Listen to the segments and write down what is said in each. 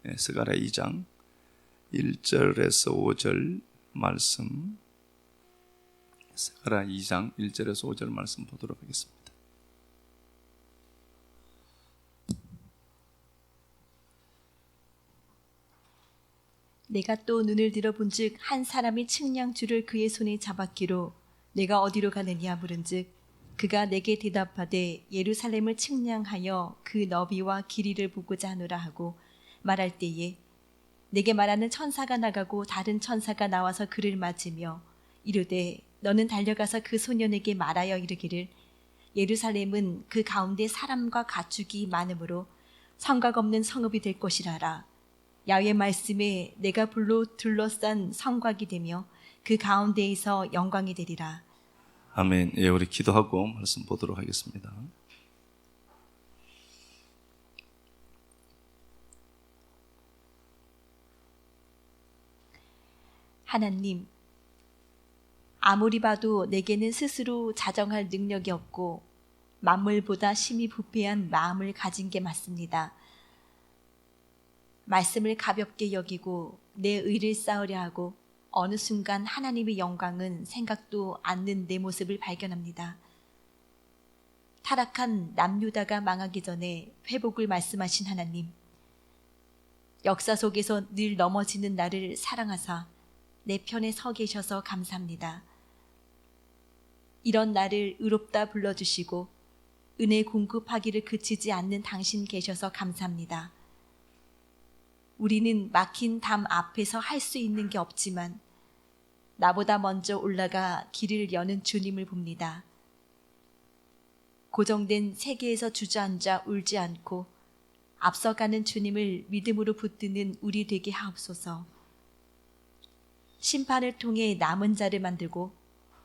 스가랴 2장 1절에서 5절 말씀, 스가랴 2장 1절에서 5절 말씀 보도록 하겠습니다. 내가 또 눈을 들어본즉 한 사람이 측량줄을 그의 손에 잡았기로 내가 어디로 가느냐 물은즉 그가 내게 대답하되 예루살렘을 측량하여 그 너비와 길이를 보고자 하노라 하고 말할 때에 내게 말하는 천사가 나가고 다른 천사가 나와서 그를 맞으며 이르되 너는 달려가서 그 소년에게 말하여 이르기를 예루살렘은 그 가운데 사람과 가축이 많으므로 성곽 없는 성읍이 될 것이라라. 야훼 말씀에 내가 불로 둘러싼 성곽이 되며 그 가운데에서 영광이 되리라. 아멘. 우리 기도하고 말씀 보도록 하겠습니다. 하나님, 아무리 봐도 내게는 스스로 자정할 능력이 없고 만물보다 심히 부패한 마음을 가진 게 맞습니다. 말씀을 가볍게 여기고 내 의를 쌓으려 하고 어느 순간 하나님의 영광은 생각도 않는 내 모습을 발견합니다. 타락한 남유다가 망하기 전에 회복을 말씀하신 하나님, 역사 속에서 늘 넘어지는 나를 사랑하사 내 편에 서 계셔서 감사합니다. 이런 나를 의롭다 불러주시고 은혜 공급하기를 그치지 않는 당신 계셔서 감사합니다. 우리는 막힌 담 앞에서 할 수 있는 게 없지만 나보다 먼저 올라가 길을 여는 주님을 봅니다. 고정된 세계에서 주저앉아 울지 않고 앞서가는 주님을 믿음으로 붙드는 우리 되게 하옵소서. 심판을 통해 남은 자를 만들고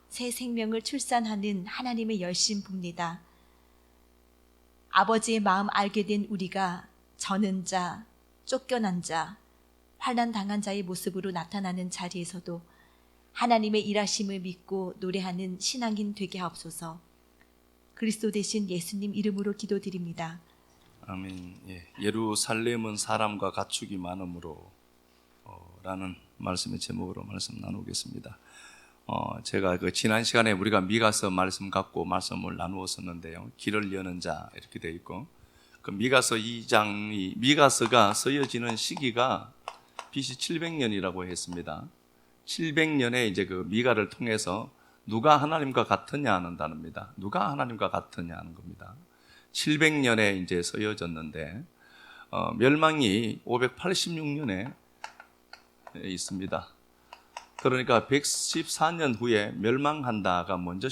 새 생명을 출산하는 하나님의 열심 봅니다. 아버지의 마음 알게 된 우리가 저는 자, 쫓겨난 자, 환난 당한 자의 모습으로 나타나는 자리에서도 하나님의 일하심을 믿고 노래하는 신앙인 되게 하옵소서. 그리스도 되신 예수님 이름으로 기도드립니다. 아멘. 예루살렘은 사람과 가축이 많으므로 라는 말씀의 제목으로 말씀 나누겠습니다. 제가 지난 시간에 우리가 미가서 말씀 갖고 말씀을 나누었었는데요. 길을 여는 자 이렇게 되어 있고, 그 미가서 2장이 미가서가 쓰여지는 시기가 BC 700년이라고 했습니다. 700년에 이제 그 미가를 통해서 누가 하나님과 같으냐 하는 단어입니다. 누가 하나님과 같으냐 하는 겁니다. 700년에 이제 쓰여졌는데 멸망이 586년에 있습니다. 그러니까 114년 후에 멸망한다가 먼저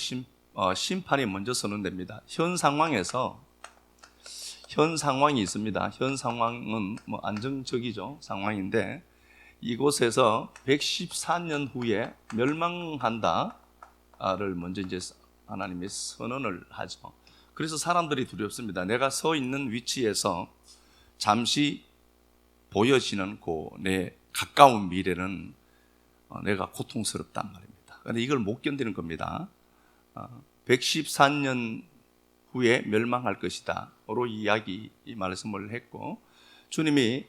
심판이 먼저 선언됩니다. 현 상황이 있습니다. 현 상황은 안정적이죠. 상황인데 이곳에서 114년 후에 멸망한다를 먼저 이제 하나님이 선언을 하죠. 그래서 사람들이 두렵습니다. 내가 서 있는 위치에서 잠시 보여지는 내 가까운 미래는 내가 고통스럽단 말입니다. 그런데 이걸 못 견디는 겁니다. 114년 후에 멸망할 것이다 로 이 말씀을 했고, 주님이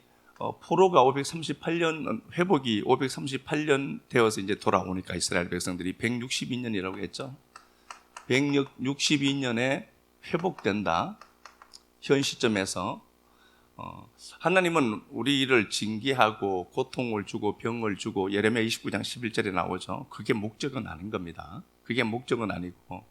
포로가 538년, 회복이 538년 되어서 이제 돌아오니까 이스라엘 백성들이 162년이라고 했죠. 162년에 회복된다. 현 시점에서 하나님은 우리를 징계하고 고통을 주고 병을 주고, 예레미야 29장 11절에 나오죠. 그게 목적은 아닌 겁니다. 그게 목적은 아니고,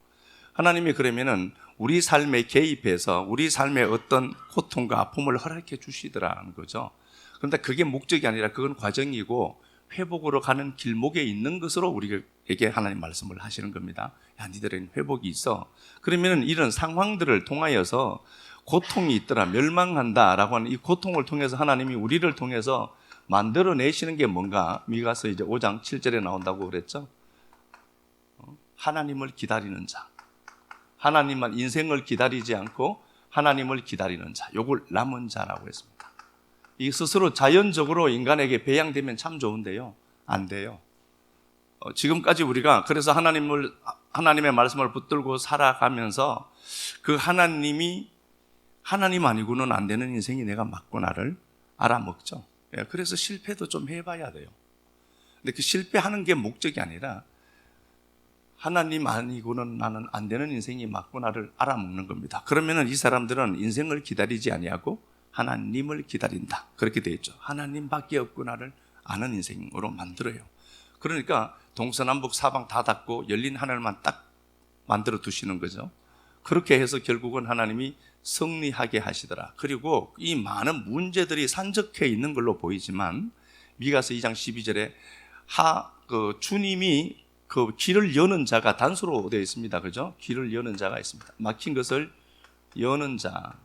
하나님이 그러면은 우리 삶에 개입해서 우리 삶에 어떤 고통과 아픔을 허락해 주시더라는 거죠. 그런데 그게 목적이 아니라 그건 과정이고 회복으로 가는 길목에 있는 것으로 우리에게 하나님 말씀을 하시는 겁니다. 야, 니들은 회복이 있어. 그러면은 이런 상황들을 통하여서 고통이 있더라, 멸망한다라고 하는 이 고통을 통해서 하나님이 우리를 통해서 만들어내시는 게 뭔가, 미가서 이제 5장 7절에 나온다고 그랬죠. 하나님을 기다리는 자, 하나님만 인생을 기다리지 않고 하나님을 기다리는 자, 요걸 남은 자라고 했습니다. 이 스스로 자연적으로 인간에게 배양되면 참 좋은데요, 안 돼요. 지금까지 우리가 그래서 하나님의 말씀을 붙들고 살아가면서 그 하나님 아니고는 안 되는 인생이 내가 맞구나를 알아먹죠. 예, 그래서 실패도 좀 해봐야 돼요. 근데 그 실패하는 게 목적이 아니라 하나님 아니고는 나는 안 되는 인생이 맞구나를 알아먹는 겁니다. 그러면은 이 사람들은 인생을 기다리지 아니하고 하나님을 기다린다. 그렇게 되어 있죠. 하나님밖에 없구나를 아는 인생으로 만들어요. 그러니까 동서남북 사방 다 닫고 열린 하늘만 딱 만들어 두시는 거죠. 그렇게 해서 결국은 하나님이 승리하게 하시더라. 그리고 이 많은 문제들이 산적해 있는 걸로 보이지만 미가서 2장 12절에 주님이 그 길을 여는 자가 단수로 되어 있습니다. 그죠? 길을 여는 자가 있습니다. 막힌 것을 여는 자,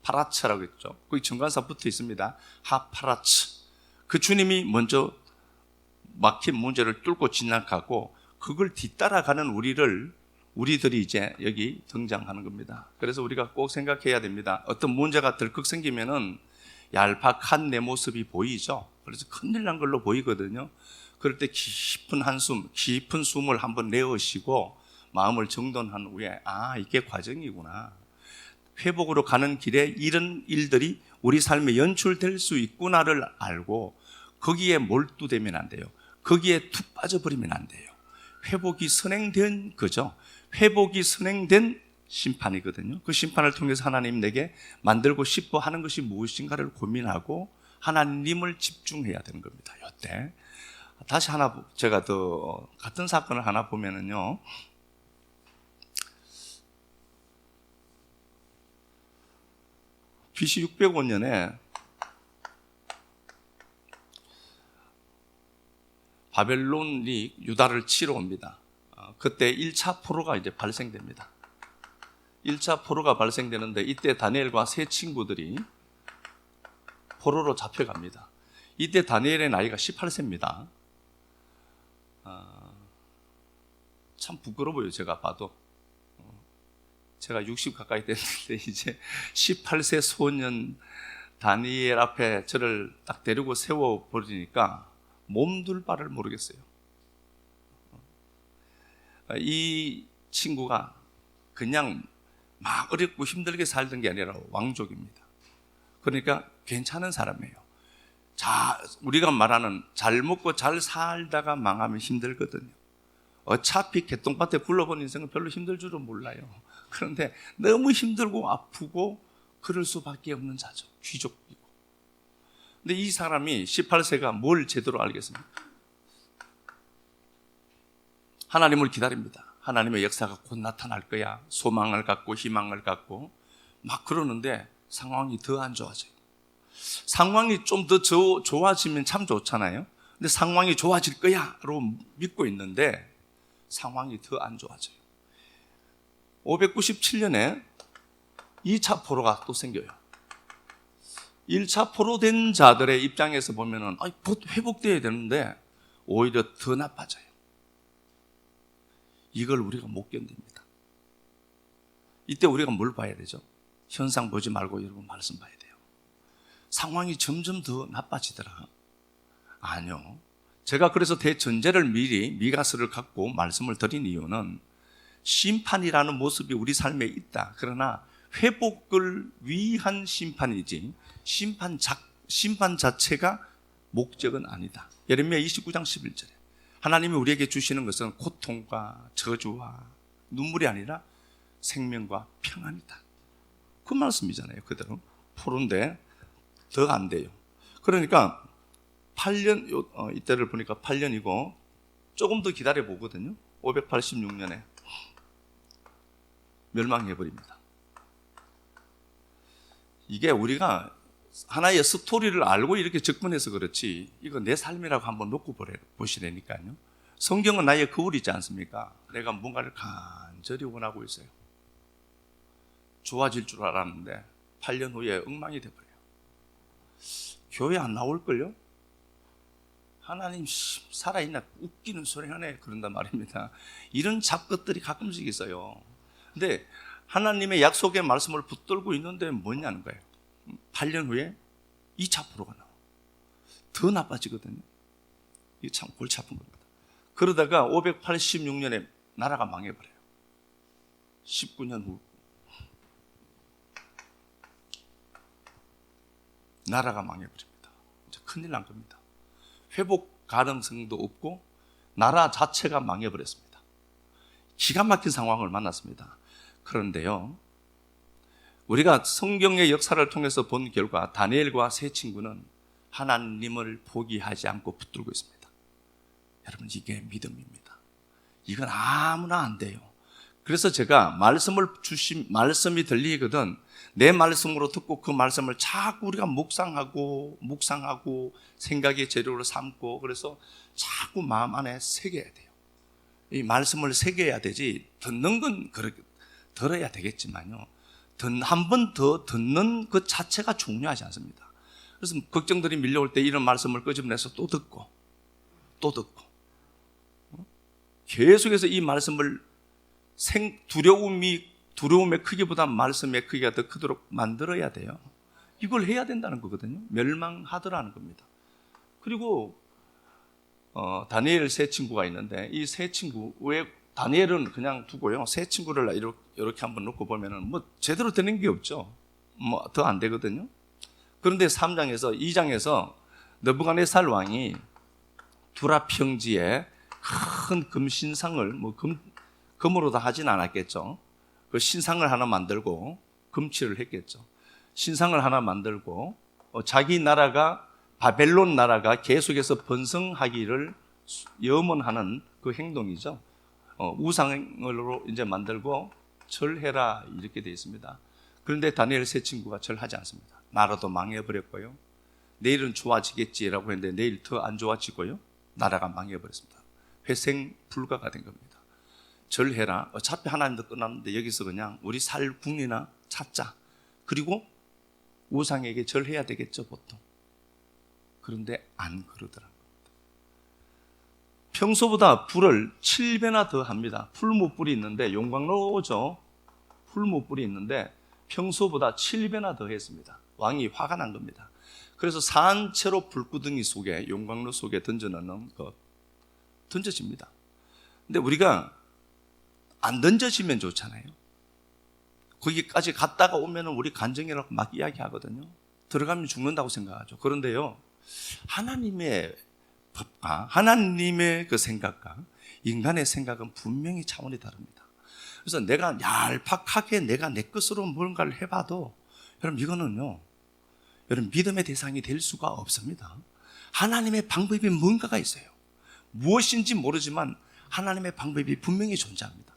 파라츠라고 했죠. 거기 정관사 붙어 있습니다. 하파라츠. 그 주님이 먼저 막힌 문제를 뚫고 지나가고 그걸 뒤따라가는 우리들이 이제 여기 등장하는 겁니다. 그래서 우리가 꼭 생각해야 됩니다. 어떤 문제가 덜컥 생기면은 얄팍한 내 모습이 보이죠. 그래서 큰일 난 걸로 보이거든요. 그럴 때 깊은 한숨, 깊은 숨을 한번 내쉬고 마음을 정돈한 후에 이게 과정이구나. 회복으로 가는 길에 이런 일들이 우리 삶에 연출될 수 있구나를 알고 거기에 몰두되면 안 돼요. 거기에 툭 빠져버리면 안 돼요. 회복이 선행된 거죠. 회복이 선행된 심판이거든요. 그 심판을 통해서 하나님 내게 만들고 싶어 하는 것이 무엇인가를 고민하고 하나님을 집중해야 되는 겁니다. 이때 다시 하나 제가 더 같은 사건을 하나 보면은요. BC 605년에 바벨론이 유다를 치러 옵니다. 그때 1차 포로가 이제 발생됩니다. 1차 포로가 발생되는데 이때 다니엘과 세 친구들이 포로로 잡혀갑니다. 이때 다니엘의 나이가 18세입니다. 참 부끄러워요. 제가 봐도. 제가 60 가까이 됐는데 이제 18세 소년 다니엘 앞에 저를 딱 데리고 세워버리니까 몸둘 바를 모르겠어요. 이 친구가 그냥 막 어렵고 힘들게 살던 게 아니라 왕족입니다. 그러니까 괜찮은 사람이에요. 우리가 말하는 잘 먹고 잘 살다가 망하면 힘들거든요. 어차피 개똥밭에 굴러본 인생은 별로 힘들 줄은 몰라요. 그런데 너무 힘들고 아프고 그럴 수밖에 없는 자죠. 귀족이고. 근데 이 사람이 18세가 뭘 제대로 알겠습니까? 하나님을 기다립니다. 하나님의 역사가 곧 나타날 거야. 소망을 갖고 희망을 갖고 막 그러는데 상황이 더 안 좋아져요. 상황이 좀 더 좋아지면 참 좋잖아요. 근데 상황이 좋아질 거야로 믿고 있는데 상황이 더 안 좋아져요. 597년에 2차 포로가 또 생겨요. 1차 포로된 자들의 입장에서 보면은 곧 회복돼야 되는데 오히려 더 나빠져요. 이걸 우리가 못 견딥니다. 이때 우리가 뭘 봐야 되죠? 현상 보지 말고 여러분 말씀 봐야 돼요. 상황이 점점 더 나빠지더라. 아니요. 제가 그래서 대전제를 미리 미가서를 갖고 말씀을 드린 이유는 심판이라는 모습이 우리 삶에 있다. 그러나 회복을 위한 심판이지 심판 자체가 목적은 아니다. 예레미야 29장 11절에 하나님이 우리에게 주시는 것은 고통과 저주와 눈물이 아니라 생명과 평안이다. 그 말씀이잖아요. 그대로 포로인데 더 안 돼요. 그러니까 8년 이때를 보니까 8년이고 조금 더 기다려 보거든요. 586년에 멸망해버립니다. 이게 우리가 하나의 스토리를 알고 이렇게 접근해서 그렇지 이거 내 삶이라고 한번 놓고 보시라니까요. 성경은 나의 거울이지 않습니까? 내가 뭔가를 간절히 원하고 있어요. 좋아질 줄 알았는데 8년 후에 엉망이 돼버려요. 교회 안 나올걸요? 하나님 살아있나 웃기는 소리 하네 그런단 말입니다. 이런 잡것들이 가끔씩 있어요. 근데 하나님의 약속의 말씀을 붙들고 있는데 뭐냐는 거예요. 8년 후에 2차 포로가 나와. 더 나빠지거든요. 이게 참 골치 아픈 겁니다. 그러다가 586년에 나라가 망해버려요. 19년 후 나라가 망해버립니다. 이제 큰일 난 겁니다. 회복 가능성도 없고 나라 자체가 망해버렸습니다. 기가 막힌 상황을 만났습니다. 그런데요, 우리가 성경의 역사를 통해서 본 결과 다니엘과 세 친구는 하나님을 포기하지 않고 붙들고 있습니다. 여러분, 이게 믿음입니다. 이건 아무나 안 돼요. 그래서 제가 말씀이 들리거든 내 말씀으로 듣고 그 말씀을 자꾸 우리가 묵상하고 생각의 재료로 삼고, 그래서 자꾸 마음 안에 새겨야 돼요. 이 말씀을 새겨야 되지, 듣는 건 들어야 되겠지만요, 한 번 더 듣는 그 자체가 중요하지 않습니다. 그래서 걱정들이 밀려올 때 이런 말씀을 끄집어내서 또 듣고 계속해서 이 말씀을 두려움의 크기보다 말씀의 크기가 더 크도록 만들어야 돼요. 이걸 해야 된다는 거거든요. 멸망하더라는 겁니다. 그리고 다니엘 세 친구가 있는데, 이 세 친구, 왜 다니엘은 그냥 두고요, 세 친구를 이렇게 한번 놓고 보면은 뭐 제대로 되는 게 없죠. 뭐 더 안 되거든요. 그런데 2장에서 느부갓네살 왕이 두라 평지에 큰 금신상을, 금으로 다 하진 않았겠죠. 그 신상을 하나 만들고 금칠을 했겠죠. 신상을 하나 만들고 자기 나라가, 바벨론 나라가 계속해서 번성하기를 염원하는 그 행동이죠. 우상으로 이제 만들고 절해라 이렇게 되어 있습니다. 그런데 다니엘 세 친구가 절하지 않습니다. 나라도 망해버렸고요, 내일은 좋아지겠지라고 했는데 내일 더 안 좋아지고요, 나라가 망해버렸습니다. 회생 불가가 된 겁니다. 절해라, 어차피 하나님도 끝났는데 여기서 그냥 우리 살 궁리나 찾자, 그리고 우상에게 절해야 되겠죠 보통. 그런데 안 그러더라고요. 평소보다 불을 7배나 더 합니다. 풀무불이 있는데, 용광로죠, 풀무불이 있는데 평소보다 7배나 더 했습니다. 왕이 화가 난 겁니다. 그래서 산채로 불구덩이 속에, 용광로 속에 던져넣는 던져집니다. 근데 우리가 안 던져지면 좋잖아요. 거기까지 갔다가 오면 우리 간증이라고 막 이야기하거든요. 들어가면 죽는다고 생각하죠. 그런데요, 하나님의 법과 하나님의 그 생각과 인간의 생각은 분명히 차원이 다릅니다. 그래서 내가 얄팍하게 내가 내 것으로 뭔가를 해봐도, 여러분, 이거는요, 여러분, 믿음의 대상이 될 수가 없습니다. 하나님의 방법이 뭔가가 있어요. 무엇인지 모르지만 하나님의 방법이 분명히 존재합니다.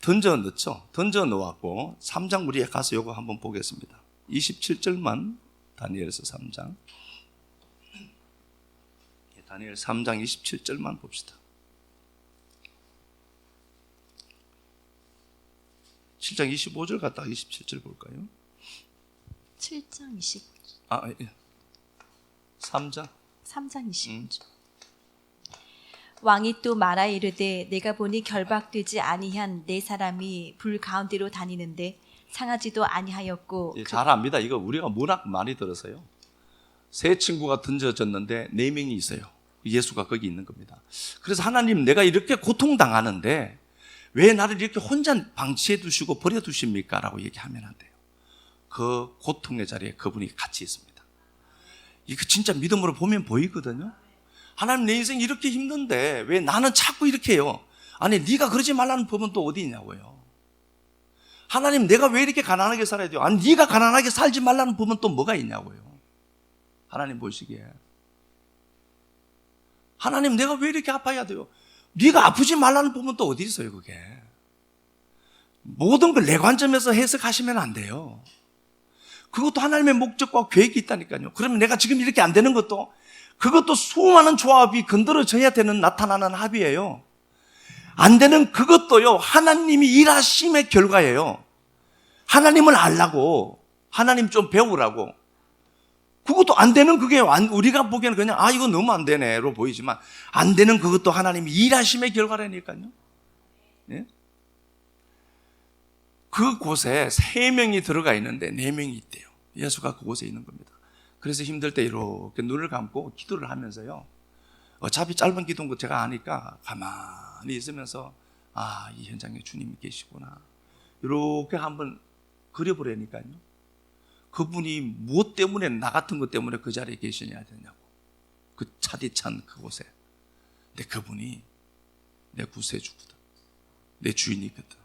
던져 넣죠. 던져 넣었고 3장 우리에 가서 이거 한번 보겠습니다. 27절만, 다니엘서 3장. 다니엘 3장 27절만 봅시다. 7장 25절 갔다가 27절 볼까요? 7장 20. 3장 25절. 왕이 또 말하 이르되 내가 보니 결박되지 아니한 네 사람이 불 가운데로 다니는데 상하지도 아니하였고. 잘 압니다. 이거 우리가 워낙 많이 들어서요. 세 친구가 던져졌는데 4명이 있어요. 예수가 거기 있는 겁니다. 그래서 하나님, 내가 이렇게 고통당하는데 왜 나를 이렇게 혼자 방치해 두시고 버려 두십니까? 라고 얘기하면 안 돼요. 그 고통의 자리에 그분이 같이 있습니다. 이거 진짜 믿음으로 보면 보이거든요. 하나님, 내 인생 이렇게 힘든데 왜 나는 자꾸 이렇게 해요? 아니, 네가 그러지 말라는 법은 또 어디 있냐고요. 하나님, 내가 왜 이렇게 가난하게 살아야 돼요? 아니, 네가 가난하게 살지 말라는 법은 또 뭐가 있냐고요. 하나님 보시기에. 하나님, 내가 왜 이렇게 아파야 돼요? 네가 아프지 말라는 법은 또 어디 있어요, 그게. 모든 걸 내 관점에서 해석하시면 안 돼요. 그것도 하나님의 목적과 계획이 있다니까요. 그러면 내가 지금 이렇게 안 되는 것도, 그것도 수많은 조합이 건드려져야 되는, 나타나는 합이에요. 안 되는 그것도요, 하나님이 일하심의 결과예요. 하나님을 알라고, 하나님 좀 배우라고. 그것도 안 되는 그게 우리가 보기에는 그냥 이거 너무 안 되네로 보이지만, 안 되는 그것도 하나님이 일하심의 결과라니까요. 네? 그곳에 3명이 들어가 있는데 4명이 있대요. 예수가 그곳에 있는 겁니다. 그래서 힘들 때 이렇게 눈을 감고 기도를 하면서요, 어차피 짧은 기도인 거 제가 아니까 가만히 있으면서 이 현장에 주님이 계시구나, 이렇게 한번 그려보라니까요. 그분이 무엇 때문에, 나 같은 것 때문에 그 자리에 계시냐 되냐고. 그 차디찬 그곳에. 근데 그분이 내 구세주거든, 내 주인이거든.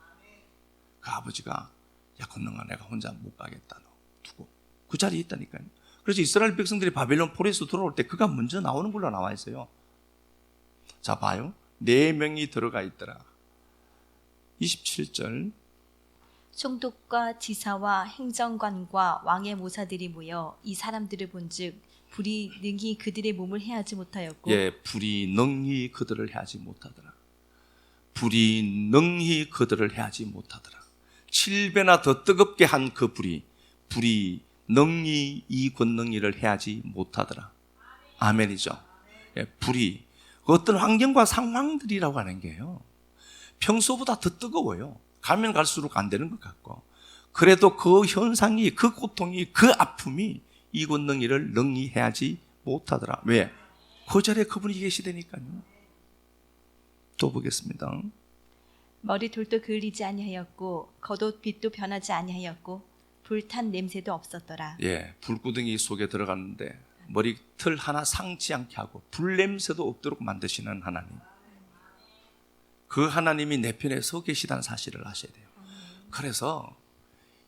그 아버지가 야 건너가, 내가 혼자 못 가겠다, 너 두고 그 자리에 있다니까요. 그래서 이스라엘 백성들이 바벨론 포로에서 돌아올 때 그가 먼저 나오는 걸로 나와 있어요. 자 봐요, 4명이 들어가 있더라. 27절. 총독과 지사와 행정관과 왕의 모사들이 모여 이 사람들을 본즉 불이 능히 그들의 몸을 해하지 못하였고, 예, 불이 능히 그들을 해하지 못하더라. 불이 능히 그들을 해하지 못하더라. 7배나 더 뜨겁게 한 그 불이 능히 이 권능이를 해하지 못하더라. 아멘이죠. 예, 불이 어떤 환경과 상황들이라고 하는 게요, 평소보다 더 뜨거워요. 가면 갈수록 안 되는 것 같고, 그래도 그 현상이, 그 고통이, 그 아픔이 이 권능이를 능히 해하지 못하더라. 왜? 그 자리에 그분이 계시다니까요. 또 보겠습니다. 머리 돌도 그을리지 아니하였고 겉옷 빛도 변하지 아니하였고 불탄 냄새도 없었더라. 예, 불구덩이 속에 들어갔는데 머리털 하나 상치 않게 하고 불 냄새도 없도록 만드시는 하나님, 그 하나님이 내 편에 서 계시다는 사실을 아셔야 돼요. 그래서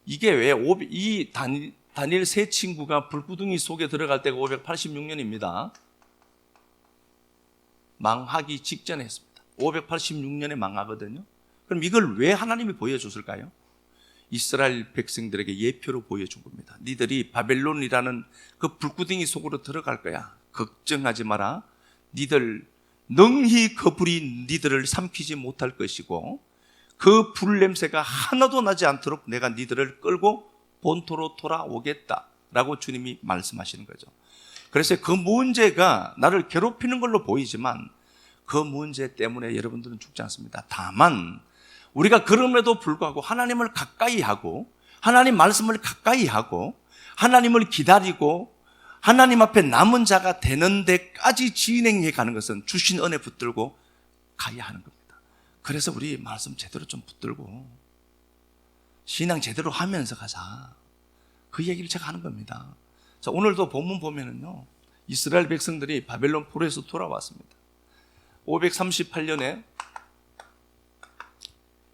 이게 왜 이 다니엘 세 친구가 불구덩이 속에 들어갈 때가 586년입니다. 망하기 직전에 했습니다. 586년에 망하거든요. 그럼 이걸 왜 하나님이 보여줬을까요? 이스라엘 백성들에게 예표로 보여준 겁니다. 니들이 바벨론이라는 그 불구덩이 속으로 들어갈 거야. 걱정하지 마라. 니들 능히 그 불이 니들을 삼키지 못할 것이고, 그 불 냄새가 하나도 나지 않도록 내가 니들을 끌고 본토로 돌아오겠다라고 주님이 말씀하시는 거죠. 그래서 그 문제가 나를 괴롭히는 걸로 보이지만 그 문제 때문에 여러분들은 죽지 않습니다. 다만 우리가 그럼에도 불구하고 하나님을 가까이 하고, 하나님 말씀을 가까이 하고, 하나님을 기다리고 하나님 앞에 남은 자가 되는 데까지 진행해 가는 것은 주신 은혜 붙들고 가야 하는 겁니다. 그래서 우리 말씀 제대로 좀 붙들고 신앙 제대로 하면서 가자, 그 얘기를 제가 하는 겁니다. 자, 오늘도 본문 보면은요, 이스라엘 백성들이 바벨론 포로에서 돌아왔습니다. 538년에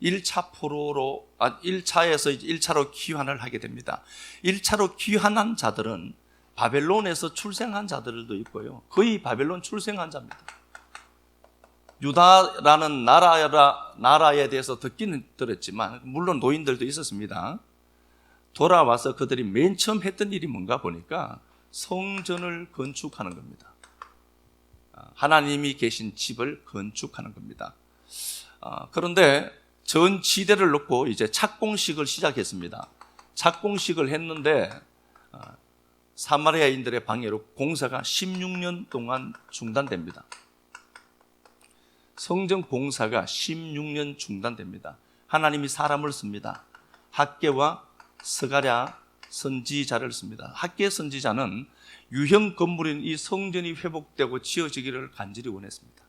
1차 포로로, 1차에서 1차로 귀환을 하게 됩니다. 1차로 귀환한 자들은 바벨론에서 출생한 자들도 있고요, 거의 바벨론 출생한 자입니다. 유다라는 나라에 대해서 듣기는 들었지만 물론 노인들도 있었습니다. 돌아와서 그들이 맨 처음 했던 일이 뭔가 보니까 성전을 건축하는 겁니다. 하나님이 계신 집을 건축하는 겁니다. 그런데 전 지대를 놓고 이제 착공식을 시작했습니다. 착공식을 했는데 사마리아인들의 방해로 공사가 16년 동안 중단됩니다. 성전 공사가 16년 중단됩니다. 하나님이 사람을 씁니다. 학개와 스가랴 선지자를 씁니다. 학개 선지자는 유형 건물인 이 성전이 회복되고 지어지기를 간절히 원했습니다.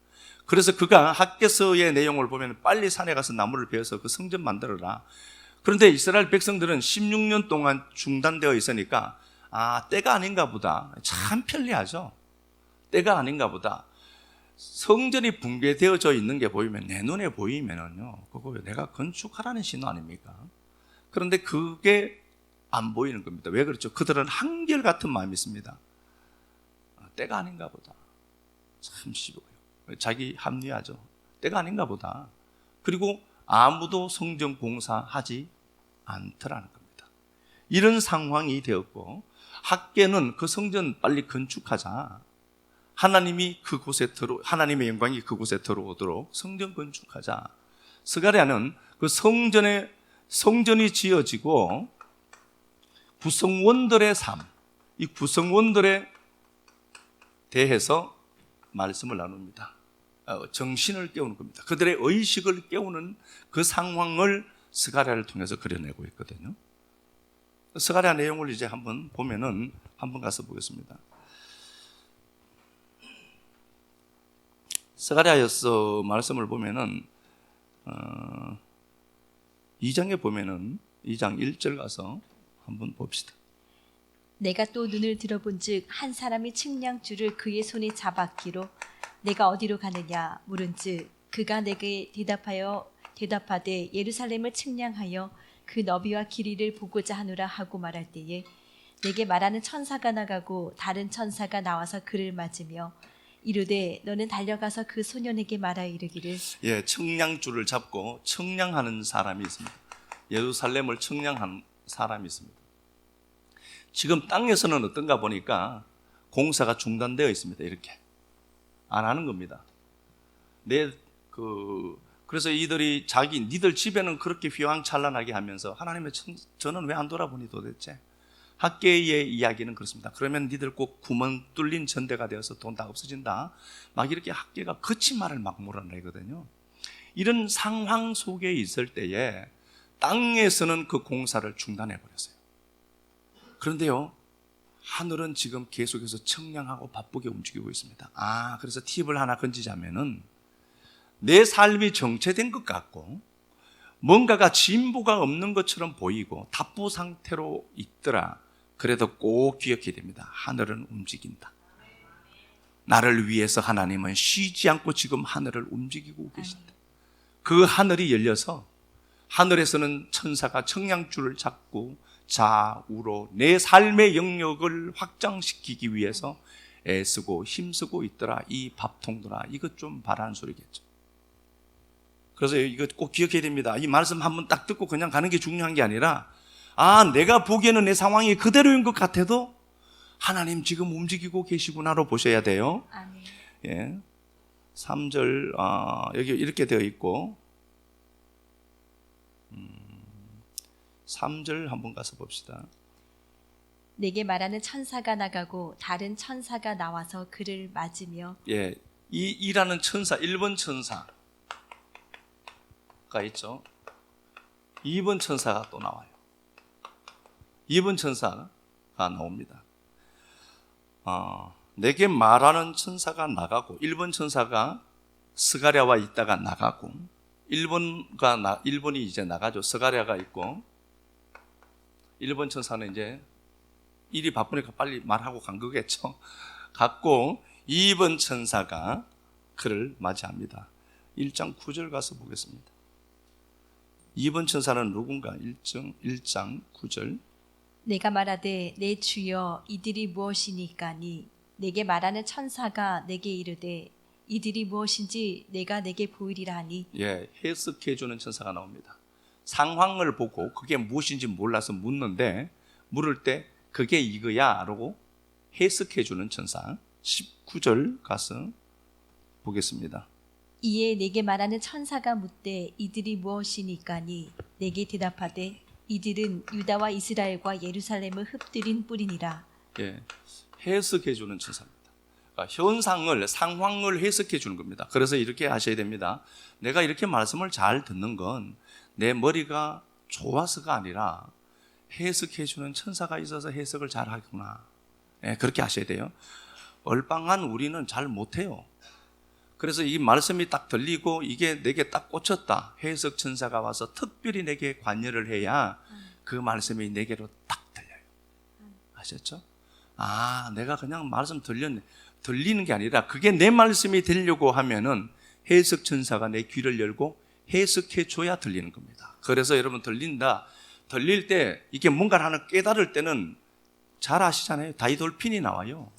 그래서 그가 학개서의 내용을 보면 빨리 산에 가서 나무를 베어서 그 성전 만들어라. 그런데 이스라엘 백성들은 16년 동안 중단되어 있으니까 때가 아닌가 보다. 참 편리하죠. 때가 아닌가 보다. 성전이 붕괴되어져 있는 게 보이면, 내 눈에 보이면은요, 그거 내가 건축하라는 신호 아닙니까? 그런데 그게 안 보이는 겁니다. 왜 그렇죠? 그들은 한결같은 마음이 있습니다. 때가 아닌가 보다. 참 싫어요. 자기 합리화죠. 때가 아닌가 보다. 그리고 아무도 성전 공사하지 않더라는 겁니다. 이런 상황이 되었고, 학개는 그 성전 빨리 건축하자, 하나님의 영광이 그곳에 들어오도록 성전 건축하자. 스가랴는 그 성전이 지어지고 구성원들의 삶, 이 구성원들에 대해서 말씀을 나눕니다. 정신을 깨우는 겁니다. 그들의 의식을 깨우는 그 상황을 스가랴를 통해서 그려내고 있거든요. 스가랴 내용을 이제 한번 보면은, 한번 가서 보겠습니다. 스가랴서 말씀을 보면은 2장에 보면은 2장 1절 가서 한번 봅시다. 내가 또 눈을 들어본즉 한 사람이 측량줄을 그의 손에 잡았기로 내가 어디로 가느냐 물은즉 그가 내게 대답하되 예루살렘을 측량하여 그 너비와 길이를 보고자 하노라 하고 말할 때에 내게 말하는 천사가 나가고 다른 천사가 나와서 그를 맞으며 이르되 너는 달려가서 그 소년에게 말하여 이르기를 예, 측량줄을 잡고 측량하는 사람이 있습니다. 예루살렘을 측량한 사람이 있습니다. 지금 땅에서는 어떤가 보니까 공사가 중단되어 있습니다. 이렇게 안 하는 겁니다. 그래서 이들이 니들 집에는 그렇게 휘황찬란하게 하면서 하나님의 저는 왜 안 돌아보니 도대체? 학계의 이야기는 그렇습니다. 그러면 니들 꼭 구멍 뚫린 전대가 되어서 돈 다 없어진다. 막 이렇게 학계가 거친 말을 막 몰아내거든요. 이런 상황 속에 있을 때에 땅에서는 그 공사를 중단해 버렸어요. 그런데요, 하늘은 지금 계속해서 청량하고 바쁘게 움직이고 있습니다. 그래서 팁을 하나 건지자면은 내 삶이 정체된 것 같고 뭔가가 진보가 없는 것처럼 보이고 답보 상태로 있더라. 그래도 꼭 기억해야 됩니다. 하늘은 움직인다. 나를 위해서 하나님은 쉬지 않고 지금 하늘을 움직이고 계신다. 그 하늘이 열려서 하늘에서는 천사가 청량줄을 잡고 좌우로 내 삶의 영역을 확장시키기 위해서 애쓰고 힘쓰고 있더라. 이 밥통들아, 이것 좀 바라는 소리겠죠. 그래서 이거 꼭 기억해야 됩니다. 이 말씀 한번 딱 듣고 그냥 가는 게 중요한 게 아니라 내가 보기에는 내 상황이 그대로인 것 같아도 하나님 지금 움직이고 계시구나로 보셔야 돼요. 아멘. 예. 3절 여기 이렇게 되어 있고 3절 한번 가서 봅시다. 내게 말하는 천사가 나가고 다른 천사가 나와서 그를 맞으며 예, 이라는 천사 1번 천사가 있죠. 2번 천사가 또 나와요. 2번 천사가 나옵니다. 내게 말하는 천사가 나가고 1번 천사가 스가랴와 있다가 나가고 1번이 이제 나가죠. 스가랴가 있고 1번 천사는 이제 일이 바쁘니까 빨리 말하고 간 거겠죠. 갔고 2번 천사가 그를 맞이합니다. 1장 9절 가서 보겠습니다. 2번 천사는 누군가? 1장 9절. 내가 말하되 내 주여 이들이 무엇이니까니 내게 말하는 천사가 내게 이르되 이들이 무엇인지 내가 내게 보이리라 하니 예, 해석해 주는 천사가 나옵니다. 상황을 보고 그게 무엇인지 몰라서 묻는데 물을 때 그게 이거야 라고 해석해 주는 천사. 19절 가서 보겠습니다. 이에 내게 말하는 천사가 묻되 이들이 무엇이니까니 내게 대답하되 이들은 유다와 이스라엘과 예루살렘을 흩뜨린 뿔이니라. 예, 해석해 주는 천사입니다. 그러니까 상황을 해석해 주는 겁니다. 그래서 이렇게 하셔야 됩니다. 내가 이렇게 말씀을 잘 듣는 건 내 머리가 좋아서가 아니라 해석해 주는 천사가 있어서 해석을 잘 하구나. 예, 그렇게 하셔야 돼요. 얼빵한 우리는 잘 못해요. 그래서 이 말씀이 딱 들리고 이게 내게 딱 꽂혔다. 해석 천사가 와서 특별히 내게 관여를 해야 그 말씀이 내게로 딱 들려요. 아셨죠? 내가 그냥 말씀 들리는 게 아니라 그게 내 말씀이 되려고 하면은 해석 천사가 내 귀를 열고 해석해 줘야 들리는 겁니다. 그래서 여러분 들릴 때 이게 뭔가를 하나 깨달을 때는 잘 아시잖아요. 다이돌핀이 나와요.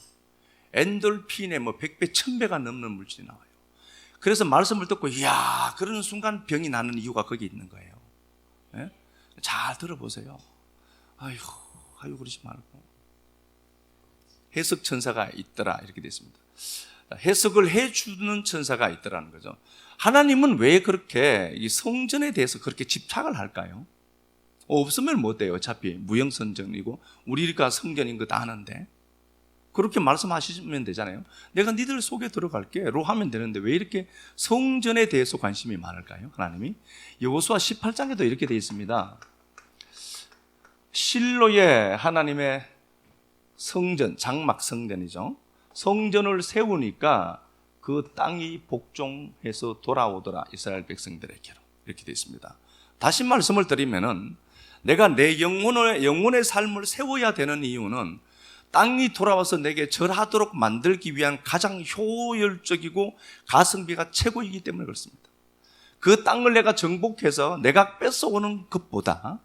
엔돌핀에 100배, 1000배가 넘는 물질이 나와요. 그래서 말씀을 듣고 이야, 그런 순간 병이 나는 이유가 거기 있는 거예요. 예? 잘 들어보세요. 아유 그러지 말고. 해석 천사가 있더라 이렇게 되어 있습니다. 해석을 해주는 천사가 있더라는 거죠. 하나님은 왜 그렇게 이 성전에 대해서 그렇게 집착을 할까요? 없으면 못 돼요. 어차피 무형성전이고 우리가 성전인 거 다 아는데 그렇게 말씀하시면 되잖아요. 내가 니들 속에 들어갈게 로 하면 되는데 왜 이렇게 성전에 대해서 관심이 많을까요? 하나님이 여호수아 18장에도 이렇게 되어 있습니다. 실로의 하나님의 성전, 장막 성전이죠. 성전을 세우니까 그 땅이 복종해서 돌아오더라 이스라엘 백성들에게로 이렇게 되어 있습니다. 다시 말씀을 드리면은 내가 내 영혼의 삶을 세워야 되는 이유는 땅이 돌아와서 내게 절하도록 만들기 위한 가장 효율적이고 가성비가 최고이기 때문에 그렇습니다. 그 땅을 내가 정복해서 내가 뺏어오는 것보다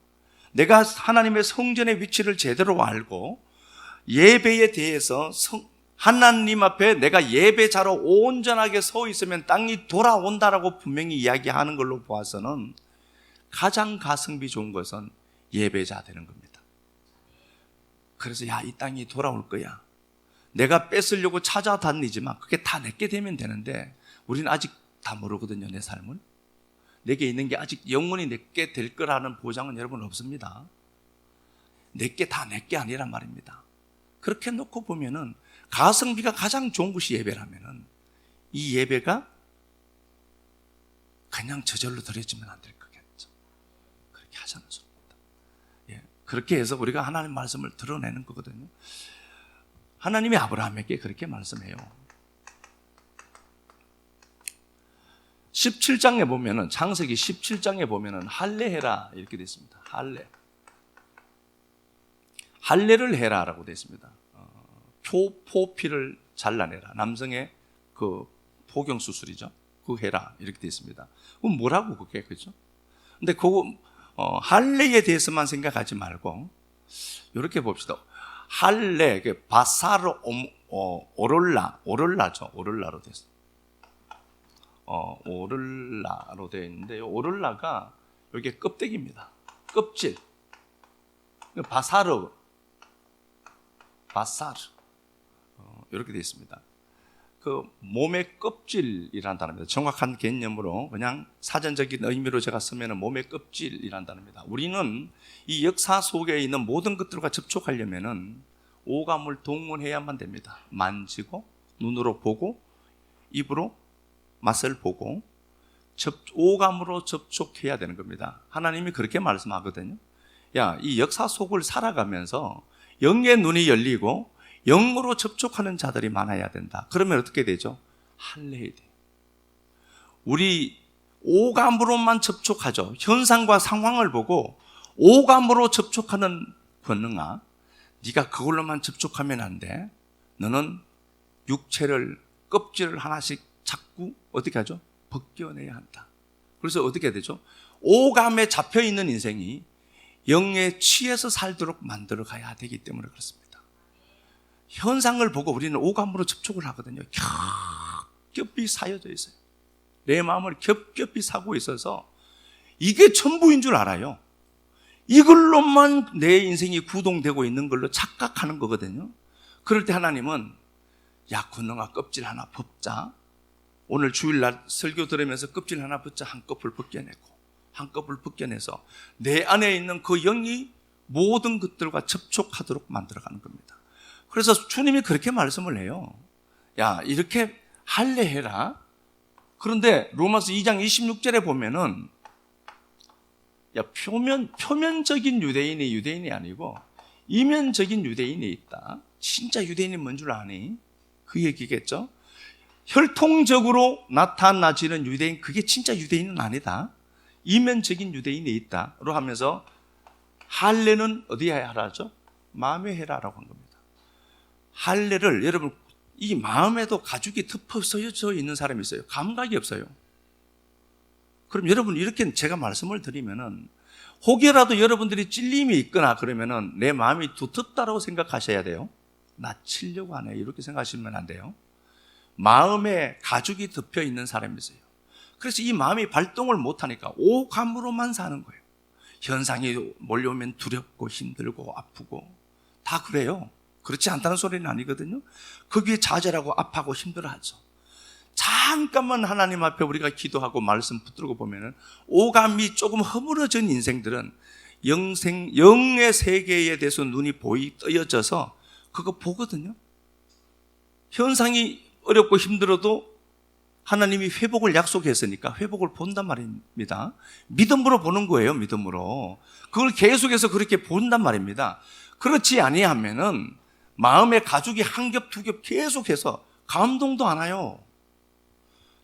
내가 하나님의 성전의 위치를 제대로 알고 예배에 대해서 하나님 앞에 내가 예배자로 온전하게 서 있으면 땅이 돌아온다라고 분명히 이야기하는 걸로 보아서는 가장 가성비 좋은 것은 예배자 되는 겁니다. 그래서 이 땅이 돌아올 거야. 내가 뺏으려고 찾아다니지만 그게 다 내게 되면 되는데 우리는 아직 다 모르거든요. 내 삶을. 내게 있는 게 아직 영원히 내게 될 거라는 보장은 여러분 없습니다. 내게 다 내게 아니란 말입니다. 그렇게 놓고 보면은 가성비가 가장 좋은 것이 예배라면은 이 예배가 그냥 저절로 드려지면 안 될 거겠죠. 그렇게 하자는 소리입니다. 그렇게 해서 우리가 하나님 말씀을 드러내는 거거든요. 하나님이 아브라함에게 그렇게 말씀해요. 17장에 보면은, 창세기 17장에 보면은 할례해라 이렇게 되어 있습니다. 할례를 해라라고 되어 있습니다. 포피를 잘라내라. 남성의 그 포경 수술이죠. 그거 해라 이렇게 되어 있습니다. 그럼 뭐라고 그게 그죠? 근데 그거 할례에 대해서만 생각하지 말고 이렇게 봅시다. 할례, 바사르 오를라죠. 오를라로 됐어. 오를라로 되어 있는데 오를라가 이게 껍데기입니다. 껍질. 바사르 이렇게 되어 있습니다. 그 몸의 껍질이라는 단어입니다. 정확한 개념으로 그냥 사전적인 의미로 제가 쓰면 몸의 껍질이라는 단어입니다. 우리는 이 역사 속에 있는 모든 것들과 접촉하려면 오감을 동원해야만 됩니다. 만지고 눈으로 보고 입으로 맛을 보고 오감으로 접촉해야 되는 겁니다. 하나님이 그렇게 말씀하거든요. 이 역사 속을 살아가면서 영의 눈이 열리고 영으로 접촉하는 자들이 많아야 된다. 그러면 어떻게 되죠? 할례해야 돼요. 우리 오감으로만 접촉하죠. 현상과 상황을 보고 오감으로 접촉하는 권능아, 네가 그걸로만 접촉하면 안 돼. 너는 육체를, 껍질을 하나씩 자꾸 어떻게 하죠? 벗겨내야 한다. 그래서 어떻게 되죠? 오감에 잡혀있는 인생이 영에 취해서 살도록 만들어 가야 되기 때문에 그렇습니다. 현상을 보고 우리는 오감으로 접촉을 하거든요. 겹겹이 사여져 있어요. 내 마음을 겹겹이 사고 있어서 이게 전부인 줄 알아요. 이걸로만 내 인생이 구동되고 있는 걸로 착각하는 거거든요. 그럴 때 하나님은 권능아 껍질 하나 벗자. 오늘 주일날 설교 들으면서 껍질 하나 벗자. 한꺼풀 벗겨내고 한꺼풀 벗겨내서 내 안에 있는 그 영이 모든 것들과 접촉하도록 만들어가는 겁니다. 그래서 주님이 그렇게 말씀을 해요. 이렇게 할례해라. 그런데 로마서 2장 26절에 보면은 표면적인 유대인이 아니고 이면적인 유대인이 있다. 진짜 유대인이 뭔 줄 아니? 그 얘기겠죠. 혈통적으로 나타나지는 유대인, 그게 진짜 유대인은 아니다. 이면적인 유대인이 있다로 하면서 할례는 어디에 하라죠? 마음에 해라라고 한 겁니다. 할례를 여러분 이 마음에도 가죽이 덮어져 있는 사람이 있어요. 감각이 없어요. 그럼 여러분 이렇게 제가 말씀을 드리면은 혹여라도 여러분들이 찔림이 있거나 그러면은 내 마음이 두텁다라고 생각하셔야 돼요. 나 치려고 하네 이렇게 생각하시면 안 돼요. 마음에 가죽이 덮여 있는 사람이 있어요. 그래서 이 마음이 발동을 못하니까 오감으로만 사는 거예요. 현상이 몰려오면 두렵고 힘들고 아프고 다 그래요. 그렇지 않다는 소리는 아니거든요. 거기에 좌절하고 아파하고 힘들어하죠. 잠깐만 하나님 앞에 우리가 기도하고 말씀 붙들고 보면은 오감이 조금 허물어진 인생들은 영의 세계에 대해서 눈이 떠여져서 그거 보거든요. 현상이 어렵고 힘들어도 하나님이 회복을 약속했으니까 회복을 본단 말입니다. 믿음으로 보는 거예요. 믿음으로. 그걸 계속해서 그렇게 본단 말입니다. 그렇지 아니하면은 마음의 가죽이 한 겹 두 겹 계속해서 감동도 안 와요.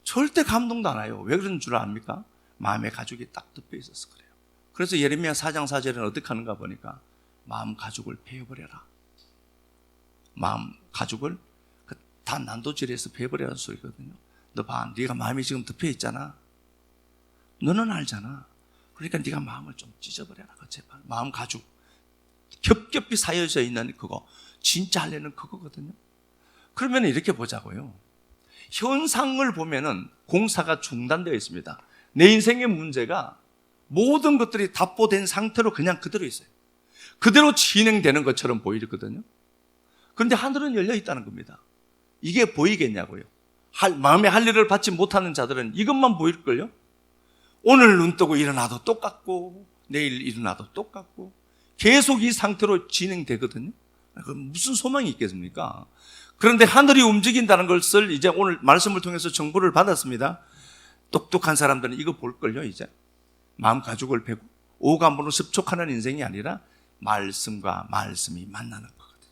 절대 감동도 안 와요. 왜 그런 줄 압니까? 마음의 가죽이 딱 덮여 있어서 그래요. 그래서 예레미야 4장 4절에는 어떻게 하는가 보니까 마음 가죽을 베어버려라. 마음 가죽을 다 난도질해서 베버리라는 소리거든요. 너 봐, 네가 마음이 지금 덮여 있잖아. 너는 알잖아. 그러니까 네가 마음을 좀 찢어버려라. 제발. 마음 가죽 겹겹이 사여져 있는 그거 진짜 하려는 그거거든요. 그러면 이렇게 보자고요. 현상을 보면은 공사가 중단되어 있습니다. 내 인생의 문제가 모든 것들이 답보된 상태로 그냥 그대로 있어요. 그대로 진행되는 것처럼 보이거든요. 그런데 하늘은 열려 있다는 겁니다. 이게 보이겠냐고요. 마음에 할 일을 받지 못하는 자들은 이것만 보일걸요. 오늘 눈 뜨고 일어나도 똑같고 내일 일어나도 똑같고 계속 이 상태로 진행되거든요. 그럼 무슨 소망이 있겠습니까? 그런데 하늘이 움직인다는 것을 이제 오늘 말씀을 통해서 정보를 받았습니다. 똑똑한 사람들은 이거 볼걸요. 이제 마음 가죽을 베고 오감으로 습촉하는 인생이 아니라 말씀과 말씀이 만나는 거거든요.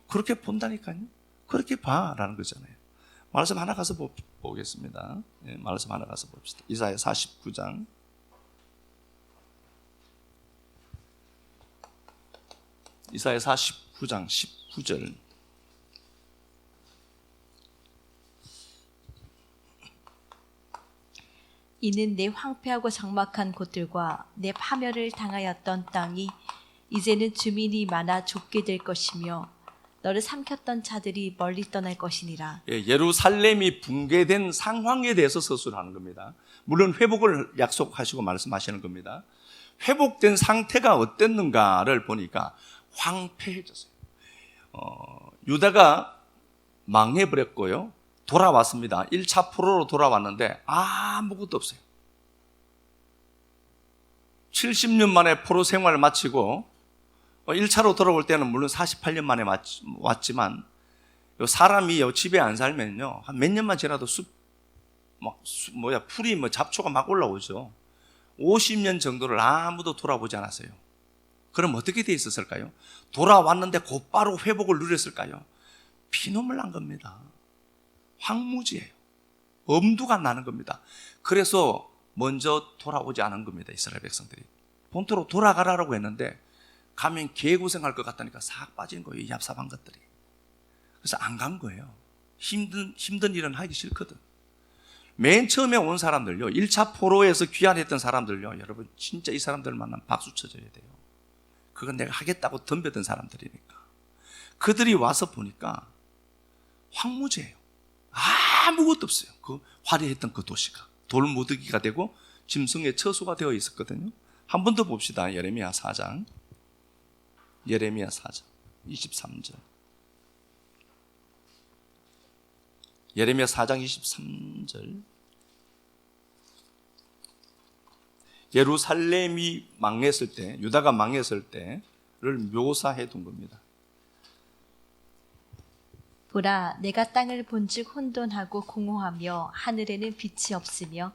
그렇게 본다니까요. 그렇게 봐라는 거잖아요. 말씀 하나 가서 보겠습니다. 네, 말씀 하나 가서 봅시다. 이사야 49장. 이사야 49장 19절. 이는 내 황폐하고 적막한 곳들과 내 파멸을 당하였던 땅이 이제는 주민이 많아 좁게 될 것이며 너를 삼켰던 자들이 멀리 떠날 것이니라. 예루살렘이 붕괴된 상황에 대해서 서술하는 겁니다. 물론 회복을 약속하시고 말씀하시는 겁니다. 회복된 상태가 어땠는가를 보니까 황폐해졌어요. 유다가 망해버렸고요. 돌아왔습니다. 1차 포로로 돌아왔는데 아무것도 없어요. 70년 만에 포로 생활을 마치고 1차로 돌아올 때는 물론 48년 만에 왔지만 사람이 집에 안 살면요 한 몇 년만 지나도 풀이 잡초가 막 올라오죠. 50년 정도를 아무도 돌아보지 않았어요. 그럼 어떻게 돼 있었을까요? 돌아왔는데 곧바로 회복을 누렸을까요? 피눈물 난 겁니다. 황무지예요. 엄두가 나는 겁니다. 그래서 먼저 돌아오지 않은 겁니다. 이스라엘 백성들이 본토로 돌아가라고 했는데 가면 개고생할 것 같다니까 싹 빠진 거예요. 이 얍삽한 것들이. 그래서 안 간 거예요. 힘든 일은 하기 싫거든. 맨 처음에 온 사람들요, 1차 포로에서 귀환했던 사람들요, 여러분 진짜 이 사람들 만나면 박수 쳐줘야 돼요. 그건 내가 하겠다고 덤벼든 사람들이니까. 그들이 와서 보니까 황무지예요. 아무것도 없어요. 그 화려했던 그 도시가 돌무더기가 되고 짐승의 처소가 되어 있었거든요. 한 번 더 봅시다. 예레미야 4장 23절. 예레미야 4장 23절. 예루살렘이 망했을 때, 유다가 망했을 때를 묘사해 둔 겁니다. 보라, 내가 땅을 본즉 혼돈하고 공허하며 하늘에는 빛이 없으며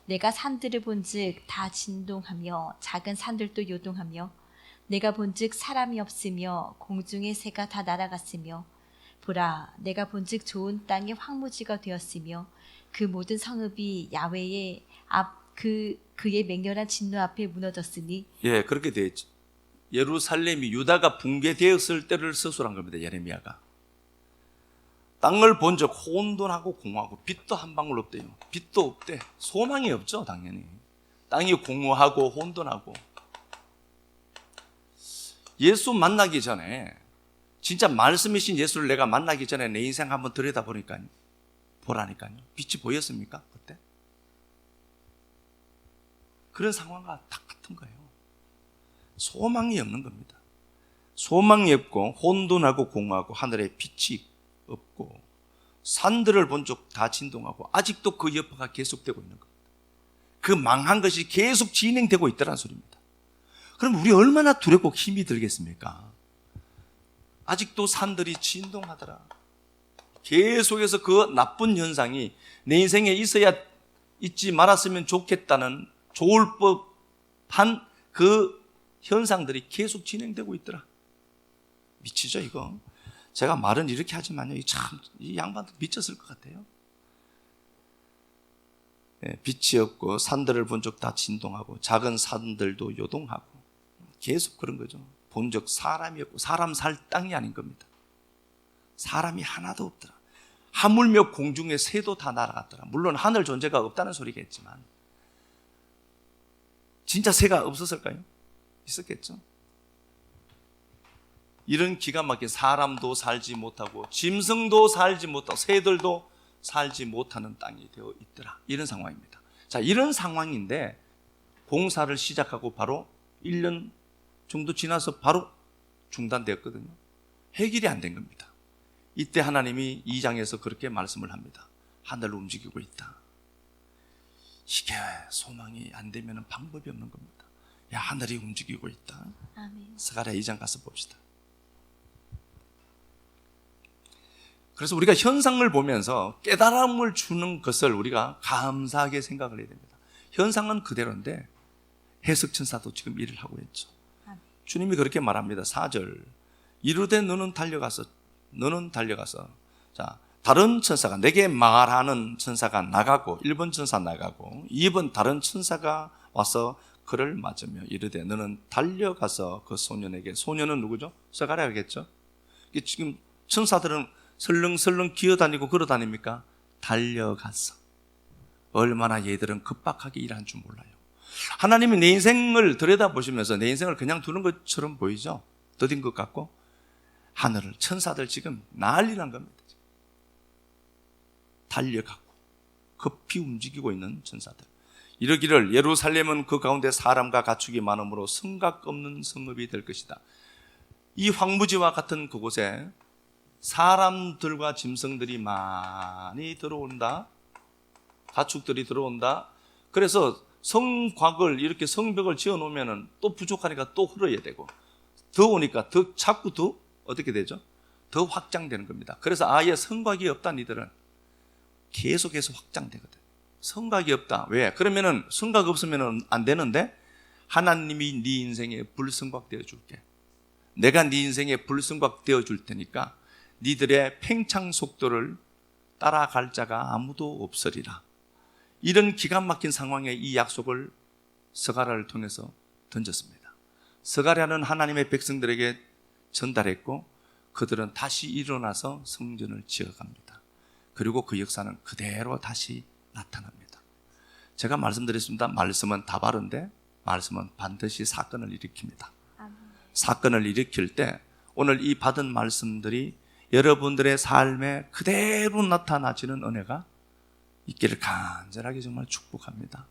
내가 산들을 본즉 다 진동하며 작은 산들도 요동하며 내가 본즉 사람이 없으며 공중의 새가 다 날아갔으며 보라, 내가 본즉 좋은 땅이 황무지가 되었으며 그 모든 성읍이 야훼의 그의 맹렬한 진노 앞에 무너졌으니. 예, 그렇게 되어 있죠. 예루살렘이 유다가 붕괴되었을 때를 서술한 겁니다. 예레미야가. 땅을 본즉 혼돈하고 공허하고 빛도 한 방울 없대요. 빛도 없대. 소망이 없죠, 당연히. 땅이 공허하고 혼돈하고. 예수 만나기 전에, 진짜 말씀이신 예수를 내가 만나기 전에 내 인생 한번 들여다보니까요. 보라니까요. 빛이 보였습니까? 그때? 그런 상황과 똑같은 거예요. 소망이 없는 겁니다. 소망이 없고 혼돈하고 공허하고 하늘에 빛이 없고 산들을 본즉 다 진동하고 아직도 그 여파가 계속되고 있는 겁니다. 그 망한 것이 계속 진행되고 있다는 소리입니다. 그럼 우리 얼마나 두렵고 힘이 들겠습니까? 아직도 산들이 진동하더라. 계속해서 그 나쁜 현상이 내 인생에 있지 말았으면 좋겠다는 좋을 법한 그 현상들이 계속 진행되고 있더라. 미치죠, 이거? 제가 말은 이렇게 하지만요, 이 양반도 미쳤을 것 같아요. 예, 빛이 없고 산들을 본즉 다 진동하고 작은 산들도 요동하고 계속 그런 거죠. 본즉 사람이 없고 사람 살 땅이 아닌 겁니다. 사람이 하나도 없더라. 하물며 공중의 새도 다 날아갔더라. 물론 하늘 존재가 없다는 소리겠지만 진짜 새가 없었을까요? 있었겠죠. 이런 기가 막힌 사람도 살지 못하고 짐승도 살지 못하고 새들도 살지 못하는 땅이 되어 있더라. 이런 상황입니다. 자, 이런 상황인데 공사를 시작하고 바로 1년 정도 지나서 바로 중단되었거든요. 해결이 안 된 겁니다. 이때 하나님이 2장에서 그렇게 말씀을 합니다. 하늘을 움직이고 있다. 이게 소망이 안 되면 방법이 없는 겁니다. 야, 하늘이 움직이고 있다. 아멘. 스가랴 2장 가서 봅시다. 그래서 우리가 현상을 보면서 깨달음을 주는 것을 우리가 감사하게 생각을 해야 됩니다. 현상은 그대로인데 해석천사도 지금 일을 하고 있죠. 주님이 그렇게 말합니다. 4절 이르되 너는 달려가서 자, 다른 천사가 내게 말하는 천사가 나가고 1번 천사 나가고 2번 다른 천사가 와서 그를 맞으며 이르되 너는 달려가서 그 소년에게, 소년은 누구죠? 스가랴겠죠. 지금 천사들은 설렁설렁 기어다니고 걸어다닙니까? 달려가서. 얼마나 얘들은 급박하게 일한 줄 몰라요. 하나님이 내 인생을 들여다보시면서 내 인생을 그냥 두는 것처럼 보이죠? 더딘 것 같고 하늘을, 천사들 지금 난리 난 겁니다. 달려가고 급히 움직이고 있는 천사들. 이러기를 예루살렘은 그 가운데 사람과 가축이 많으므로 성곽 없는 성읍이 될 것이다. 이 황무지와 같은 그곳에 사람들과 짐승들이 많이 들어온다. 가축들이 들어온다. 그래서 성곽을 이렇게 성벽을 지어 놓으면 또 부족하니까 또 흘러야 되고 더 오니까 자꾸 더 어떻게 되죠? 더 확장되는 겁니다. 그래서 아예 성곽이 없다 니들은 계속해서 확장되거든. 성곽이 없다. 왜? 그러면은 성곽 없으면 안 되는데 하나님이 네 인생에 불성곽 되어 줄게. 내가 네 인생에 불성곽 되어 줄 테니까 니들의 팽창 속도를 따라갈 자가 아무도 없으리라. 이런 기가 막힌 상황에 이 약속을 스가랴를 통해서 던졌습니다. 스가랴는 하나님의 백성들에게 전달했고 그들은 다시 일어나서 성전을 지어갑니다. 그리고 그 역사는 그대로 다시 나타납니다. 제가 말씀드렸습니다. 말씀은 다바른데 말씀은 반드시 사건을 일으킵니다. 사건을 일으킬 때 오늘 이 받은 말씀들이 여러분들의 삶에 그대로 나타나지는 은혜가 있기를 간절하게 정말 축복합니다.